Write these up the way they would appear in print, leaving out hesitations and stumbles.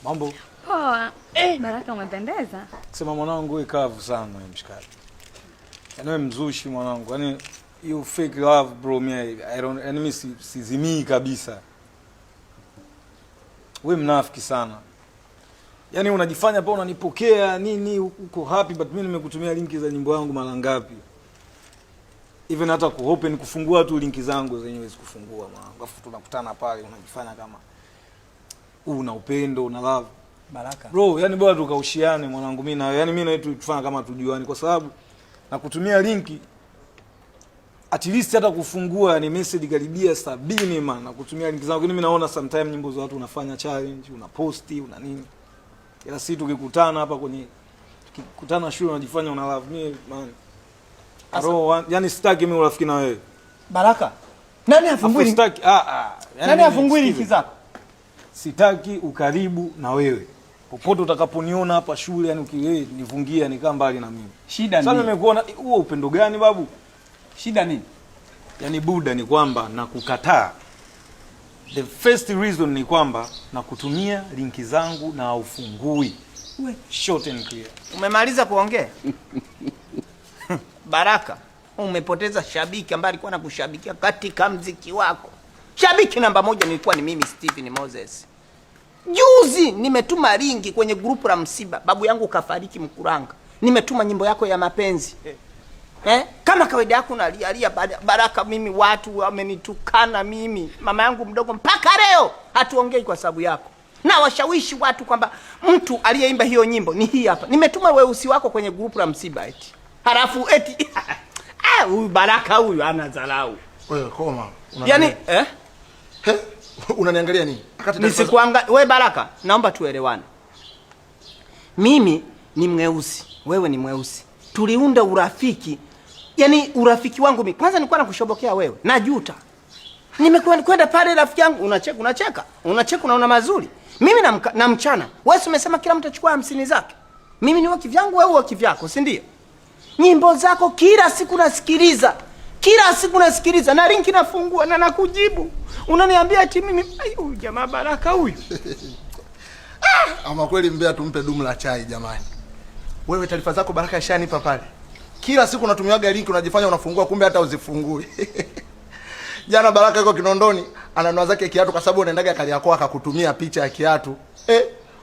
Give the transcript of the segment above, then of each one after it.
Mambo? Poa. Baraka umependeza. Sema mwanangu wewe kavu sana mshikaji. Yaani wewe mzushi mwanangu. Yaani you fake love bro me. Mimi sizimii kabisa. Wewe mnafiki sana. Yaani unajifanya hapa unanipokea nini uko happy but mimi nimekutumia linki za nyimbo yangu mara ngapi? Even hata kuopen kufungua tu linki zangu zenyewe zikufungua mwanangu. Alafu tunakutana pale unajifanya kama una upendo, una love. Baraka. Bro, yani bora tukaushiane mwanangu mimi na wewe. Yani mimi na wewe tufanye kama tujuani kwa sababu na kutumia linki at least hata kufungua ni message karibia 70 man na kutumia linki zangu. Mimi naona sometime nyimbo za watu unafanya challenge, una posti, una nini. Ila sisi tukikutana hapa kwenye tukikutana shule unajifanya una love me man. Bro, yani sitaki mimi urafiki na wewe. Baraka. Nani afungui? Sitaki Nani afungui linki zako? Sitaki ukaribu na wewe. Popote utakaponiona hapa shule yani ukinifungia nikaa mbali na mimi. Shida nini? Sasa nimekuona huo upendo gani babu? Shida nini? Yani buda ni kwamba nakukataa. The first reason ni kwamba nakutumia linki zangu na ufungui. Short and clear. Umemaliza kuongea? Baraka, umepoteza shabiki ambaye alikuwa anakushabikia katika mziki wako. Shabiki namba 1 nilikuwa ni mimi Steven Moses. Juzi nimetuma linki kwenye grupu la msiba. Babu yangu kafariki Mkuranga. Nimetuma nyimbo yako ya mapenzi. Kama kawaida yako unalia Baraka, mimi watu wamenitukana mimi. Mama yangu mdogo mpaka leo hatuongei kwa sababu yako. Na washawishi watu kwamba mtu aliyeimba hiyo nyimbo ni hii hapa. Nimetuma weusi wako kwenye grupu la msiba eti. Halafu eti huyu Baraka huyu anadharau. Wewe koma. Yaani Unaniangalia nini? Wewe Baraka, naomba tuelewane. Mimi ni mweusi, wewe ni mweusi. Tuliunda urafiki. Yaani urafiki wangu mimi. Kwanza nilikuwa nakushobokea wewe. Najuta. Nimekwenda pale rafiki yangu unacheka. Unacheka unaona mazuri. Mimi na mchana. Wewe umesema kila mtu achukua 50 zake. Mimi ni wa kivyangu wewe wa kivyako, si ndio? Nyimbo zako kila siku nasikiliza. Kila siku nasikiliza na linki nafungua na nakujibu. Unaniambia ati mimi huyu jamaa Baraka huyu. Ama kweli mbea tumpe dumu la chai jamani. Wewe taarifa zako Baraka ishanipa pale. Kila siku unatumiaga linki unajifanya unafungua kumbe hata uzifungui. Jana Baraka yuko Kinondoni ananua zake kiatu kwa sababu unaendaga kali yako akakutumia picha ya kiatu.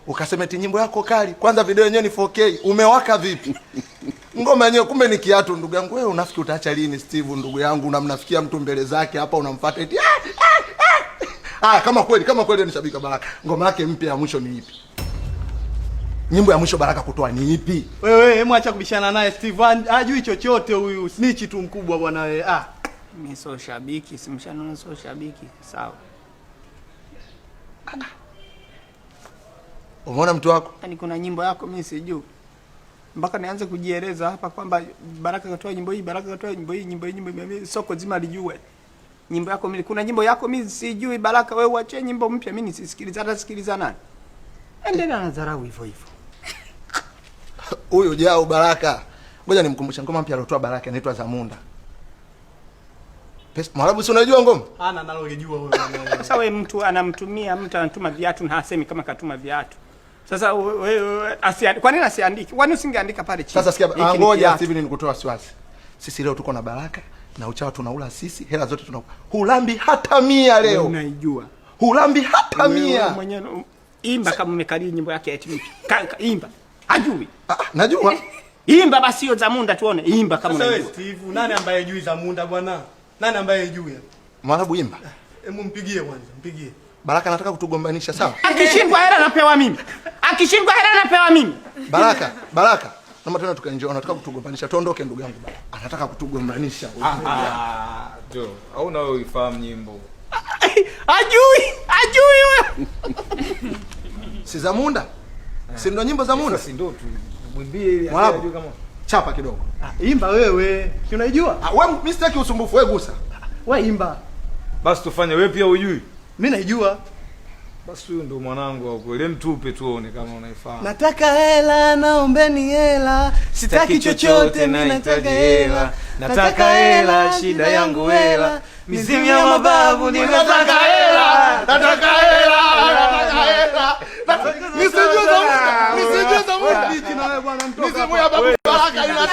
Ukasema eti nyimbo yako kali. Kwanza video yenyewe ni 4K. Umewaka vipi? Ngoma yenyewe kumbe ni kiatu ndugu yangu. Wewe unafiki utaacha lini Steve ndugu yangu? Unamnafikia mtu mbele zake hapa unamfuata eti kama kweli ni shabiki Baraka. Ngoma yake mpya ya mwisho ni ipi? Nyimbo ya mwisho Baraka kutoa ni ipi? Wewe hebu acha kubishana naye Steve. Hajui chochote huyu. Snitch tu mkubwa bwana wewe. Mimi sio shabiki, simshanaona sio shabiki. Sawa. Umeona mtu wako? Yaani kuna nyimbo yako mimi sijui. Mpaka nianze kujieleza hapa kwamba Baraka katoa nyimbo hii, Baraka katoa nyimbo hii, nyimbo soko zima lijue. Nyimbo yako mimi kuna nyimbo yako mimi sijui Baraka, wewe uache nyimbo mpya mimi nisisikiliza, hata sikiliza nani. Endelea na dharau hivyo. Huyo jao Baraka. Ngoja nimkumbushe ngoma mpya aliyotoa Baraka inaitwa Zamunda. Mwarabu si unajua ngoma? Ana nalolijua wewe. Sasa wewe mtu anatuma viatu na hasemi kama katuma viatu. Sasa wewe kwa nini asiandike? Kwani usingeandika pale chini? Sasa sikia, ngoja Steven nikutoa wasiwasi. Sisi leo tuko na Baraka na uchao tunaula sisi, hela zote hulambi hata 100 leo. Unaijua. Hulambi hata 100. Wewe mwenyewe imba kama umekalia nyimbo yake eti mpi. Imba. Ajui. Najua. Imba basi hiyo Zamunda tuone. Imba kama unajua. Sasa Steve, nani ambaye hajui Zamunda bwana? Nani ambaye hajui? Mwarabu imba. Hebu mpigie kwanza, mpigie. Baraka anataka kutugombanisha sawa? Akishindwa hela napewa mimi. Baraka. Naomba tena tukaenjoy. Anataka kutugombanisha. Tuondoke ndugu yangu Baraka. Anataka kutugombanisha. Jo, au na wewe ufahamu nyimbo? Ajui wewe. Si Zamunda? Si ndo nyimbo Zamunda? Si ndo tumwimbie ili ajue kama chapa kidogo. Imba wewe. Si unaijua? Wewe mimi sitaki usumbufu, wewe gusa. Wewe imba. Basi tufanye wewe pia ujui. Mimi naijua. Basi huyo ndo mwanangu wa kweli. Mtupe tuone kama unaifahamu. Nataka hela, naombeni hela. Sitaki chochote, mimi nataka hela. Nataka hela, shida yangu hela. Mizimu ya mababu ninataka hela. Nataka hela. bichi na wewe bwana mtoka. Mizimu ya babu Baraka ina